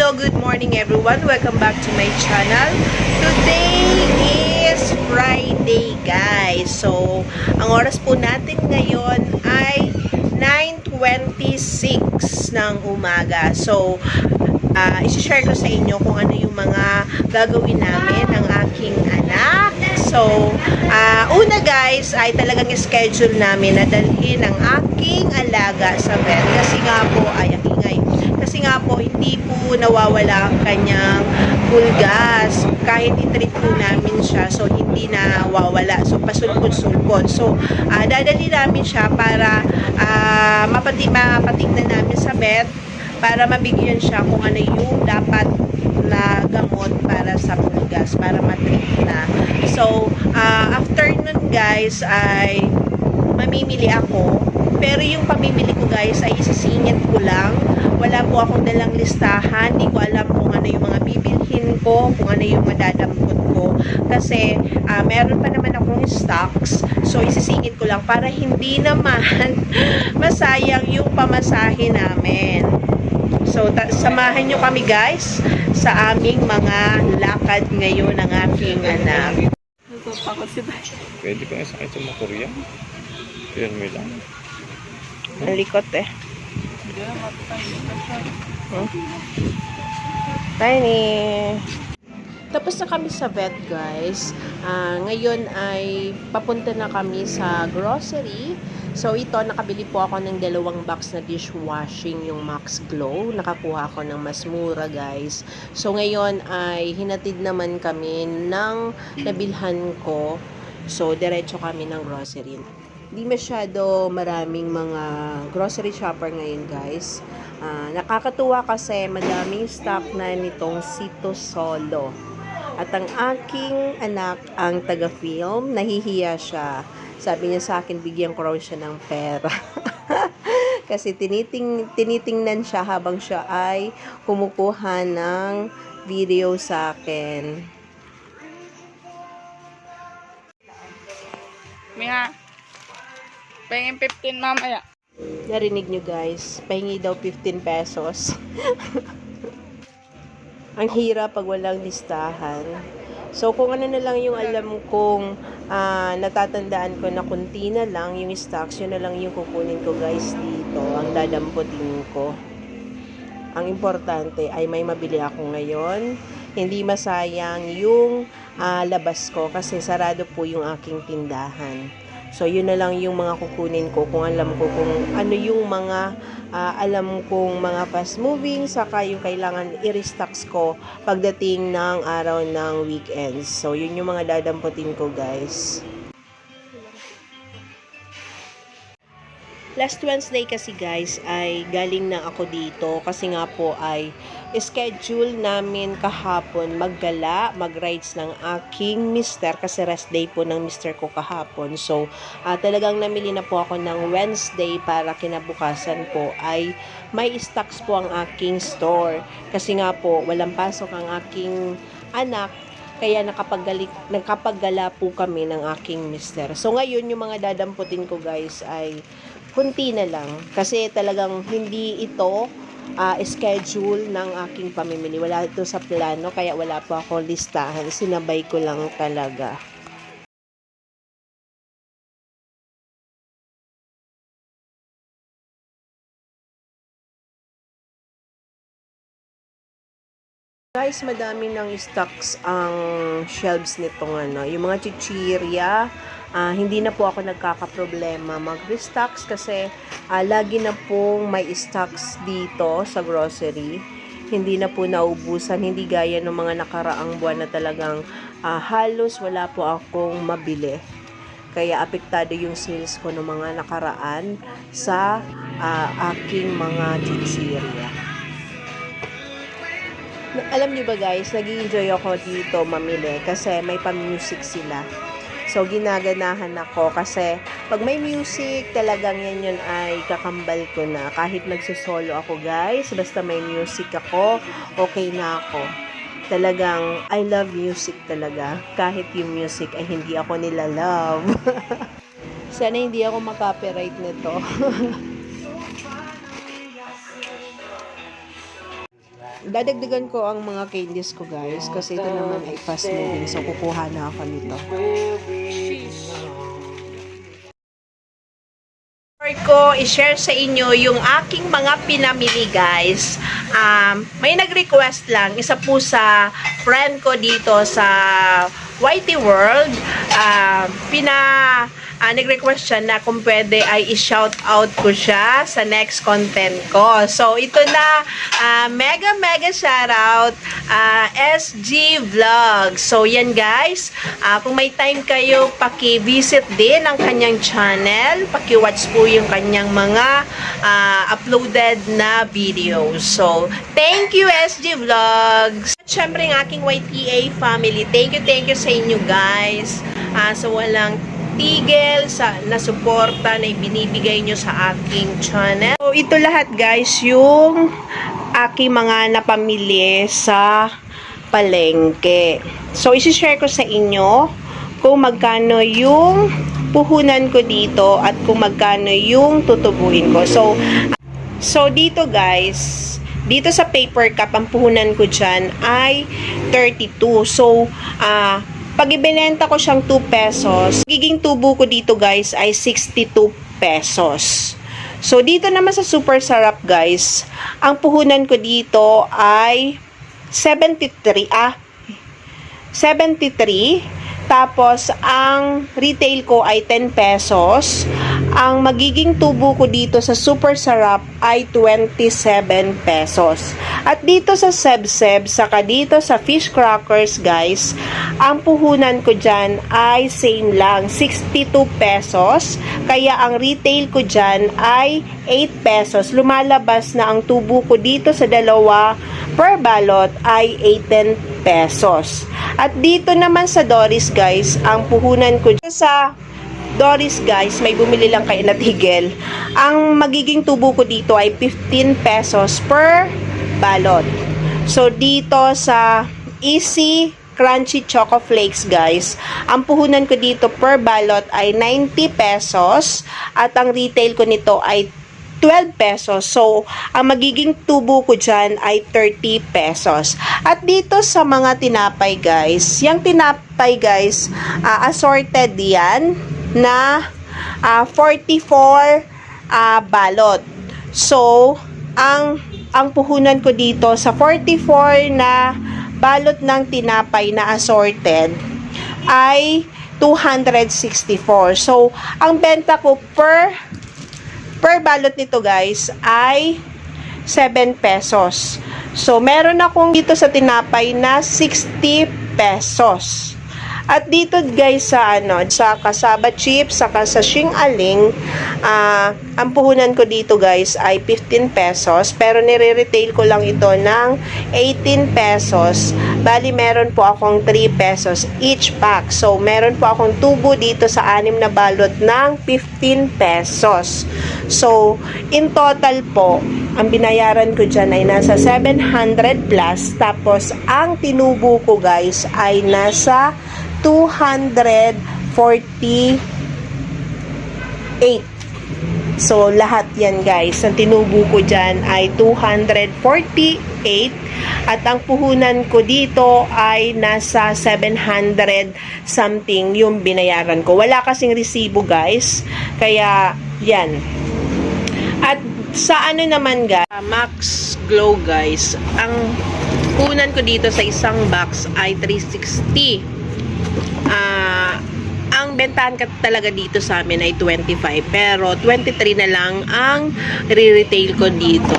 Hello, good morning everyone. Welcome back to my channel. Today is Friday, guys. So, ang oras po natin ngayon ay 9:26 ng umaga. So, isi-share ko sa inyo kung ano yung mga gagawin namin ng aking anak. So, una guys, ay talagang schedule namin na dalhin ang aking alaga sa vet. Kasi nga po, kasi nga po, hindi po nawawala ang kanyang pulgas. Kahit i-treat po namin siya, so hindi nawawala. So, pasulpot-sulpot. So, dadali namin siya para mapatignan namin sa vet para mabigyan siya kung ano yung dapat na gamot para sa pulgas, para matreat na. So, after nun guys, ay mamimili ako. Pero yung pamimili ko guys ay isisingit ko lang. Wala po akong dalang listahan. Hindi ko alam kung ano yung mga bibilhin ko, kung ano yung madadampot ko. Kasi meron pa naman akong stocks. So isisingit ko lang para hindi naman masayang yung pamasahe namin. So samahan nyo kami guys sa aming mga lakad ngayon ng aking anak. Pwede pa nga sakit sa motor yan. Yan may lang. Ang likot eh. Tiny. Tapos na kami sa vet guys. Ngayon ay papunta na kami sa grocery. So ito, nakabili po ako ng 2 box na dishwashing, yung Max Glow. Nakakuha ako ng mas mura guys. So ngayon ay hinatid naman kami ng nabilhan ko. So diretso kami ng grocery. Hindi masyado maraming mga grocery shopper ngayon guys. Nakakatuwa kasi madaming stock na nitong Sito Solo. At ang aking anak ang taga-film, nahihiya siya. Sabi niya sa akin, bigyan ko raw siya ng pera. Kasi tinitingnan siya habang siya ay kumukuha ng video sa akin. Miha, pahingin 15 mamaya. Narinig nyo guys, pahingi daw 15 pesos. Ang hirap pag walang listahan. So, kung ano na lang yung alam kong natatandaan ko na kunti na lang yung stocks, yun na lang yung kukunin ko guys dito. Ang dadamputin ko. Ang importante ay may mabili ako ngayon. Hindi masayang yung labas ko kasi sarado po yung aking tindahan. So, yun na lang yung mga kukunin ko kung alam ko kung ano yung mga alam kong mga fast moving, saka yung kailangan i-restocks ko pagdating ng araw ng weekends. So, yun yung mga dadamputin ko guys. Last Wednesday kasi guys ay galing na ako dito kasi nga po ay schedule namin kahapon maggala, mag-rides ng aking mister kasi rest day po ng mister ko kahapon. So, talagang namili na po ako ng Wednesday para kinabukasan po ay may stocks po ang aking store. Kasi nga po, walang pasok ang aking anak. Kaya nakapaggala po kami ng aking mister. So, ngayon yung mga dadamputin ko guys ay kunti na lang. Kasi talagang hindi ito schedule ng aking pamimili. Wala ito sa plano, kaya wala po ako listahan. Sinabay ko lang talaga. Guys, madami ng stocks ang shelves nitong yung mga chichirya. Hindi na po ako nagkakaproblema mag-restocks kasi lagi na pong may stocks dito sa grocery. Hindi na po naubusan, hindi gaya ng mga nakaraang buwan na talagang halos wala po akong mabili. Kaya apektado yung sales ko ng mga nakaraan sa aking mga chichirya. Alam niyo ba guys, nag-enjoy ako dito mamili kasi may pa-music sila. So, ginaganahan ako kasi pag may music, talagang yan ay kakambal ko na. Kahit nagsisolo ako guys, basta may music ako, okay na ako. Talagang, I love music talaga. Kahit yung music ay hindi ako nila love. Sana hindi ako makapiright nito. Dadagdagan ko ang mga candies ko, guys, kasi ito naman ay fast moving. So, kukuha na ako nito. Ko i-share sa inyo yung aking mga pinamili, guys. May nag-request lang, isa po sa friend ko dito sa Whitey World. Nag-request siya na kung pwede ay i-shout out ko siya sa next content ko. So, ito na, mega shout out, SG Vlogs. So, yan, guys. Kung may time kayo, paki-visit din ang kanyang channel. Paki-watch po yung kanyang mga uploaded na videos. So, thank you, SG Vlogs. At syempre, ang aking YTA family, thank you sa inyo, guys. So, walang tigil na suporta na ibinibigay nyo sa aking channel. So, ito lahat, guys, yung aking mga napamili sa palengke. So, isi-share ko sa inyo kung magkano yung puhunan ko dito at kung magkano yung tutubuin ko. So dito, guys, dito sa paper cup, ang puhunan ko dyan ay 32. So, pag ibinenta ko siyang 2 pesos, magiging tubo ko dito, guys, ay 62 pesos. So, dito naman sa super sarap, guys, ang puhunan ko dito ay 73. Tapos, ang retail ko ay 10 pesos. Ang magiging tubo ko dito sa super sarap ay 27 pesos. At dito sa Sebseb, saka dito sa fish crackers, guys, ang puhunan ko dyan ay same lang, 62 pesos. Kaya ang retail ko dyan ay 8 pesos. Lumalabas na ang tubo ko dito sa dalawa per balot ay 18 pesos. At dito naman sa Doris, guys, ang puhunan ko sa Doris, guys, may bumili lang kayo na tigil. Ang magiging tubo ko dito ay 15 pesos per balot. So, dito sa Easy Crunchy Choco Flakes, guys, ang puhunan ko dito per balot ay 90 pesos at ang retail ko nito ay 12 pesos. So, ang magiging tubo ko dyan ay 30 pesos. At dito sa mga tinapay, guys, yung tinapay, guys, assorted yan na 44 balot. So, ang puhunan ko dito sa 44 na balot ng tinapay na assorted ay 264. So, ang benta ko per balot nito, guys, ay 7 pesos. So, meron akong dito sa tinapay na 60 pesos. At dito, guys, sa kasaba chips, saka sa Shing Aling, ang puhunan ko dito, guys, ay 15 pesos. Pero nire-retail ko lang ito ng 18 pesos. Bali, meron po akong 3 pesos each pack. So, meron po akong tubo dito sa 6 na balot ng 15 pesos. So, in total po, ang binayaran ko dyan ay nasa 700 plus. Tapos, ang tinubo ko, guys, ay nasa 248. So, lahat yan, guys. Ang tinubo ko dyan ay 248. At ang puhunan ko dito ay nasa 700 something yung binayaran ko. Wala kasing resibo, guys. Kaya, yan. At sa naman, guys, Max Glow, guys, ang puhunan ko dito sa isang box ay 360. Ang bentahan ka talaga dito sa amin ay 25, pero 23 na lang ang re-retail ko dito.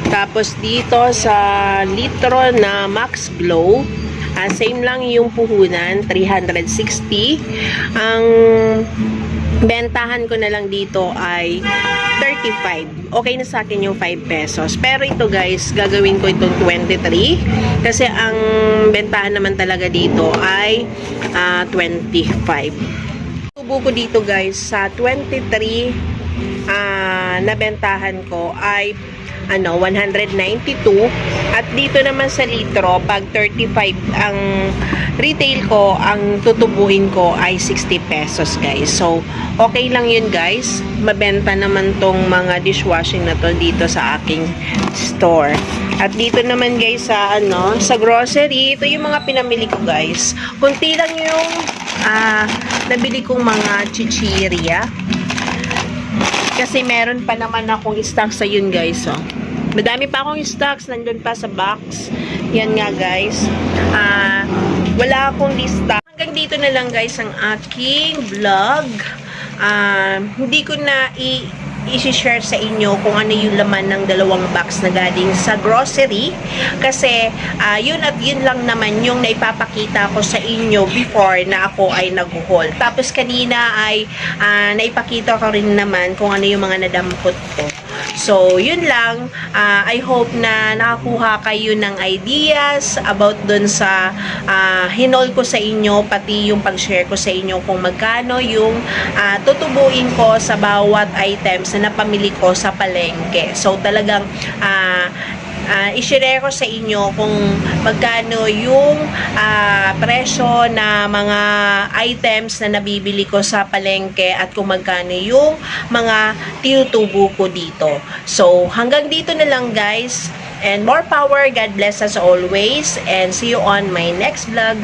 Tapos dito sa litro na Max Glow, same lang yung puhunan, 360. Ang bentahan ko na lang dito ay 35. Okay na sa akin yung 5 pesos. Pero ito, guys, gagawin ko itong 23. Kasi ang bentahan naman talaga dito ay 25. Tubo ko dito, guys, sa 23 na bentahan ko ay 192. At dito naman sa litro, pag 35 ang retail ko, ang tutubuin ko ay 60 pesos guys. So, okay lang yun guys. Mabenta naman tong mga dishwashing na to dito sa aking store. At dito naman guys sa sa grocery, ito yung mga pinamili ko guys. Kunti lang yung nabili kong mga chichirya. Kasi meron pa naman akong stocks sa yun guys, oh. Madami pa akong stocks, nandun pa sa box. Yan nga guys. Wala akong lista. Hanggang dito na lang guys ang aking vlog. Hindi ko na i-share sa inyo kung ano yung laman ng 2 box na galing sa grocery kasi yun at yun lang naman yung naipapakita ko sa inyo before na ako ay nag-haul. Tapos kanina ay naipakita ko rin naman kung ano yung mga nadampot ko. So, yun lang. I hope na nakakuha kayo ng ideas about dun sa hinol ko sa inyo, pati yung pag-share ko sa inyo kung magkano yung tutubuin ko sa bawat items na napamili ko sa palengke. So, talagang i-share ko sa inyo kung magkano yung presyo na mga items na nabibili ko sa palengke at kung magkano yung mga tinutubo ko dito. So, hanggang dito na lang guys. And more power. God bless us always. And see you on my next vlog.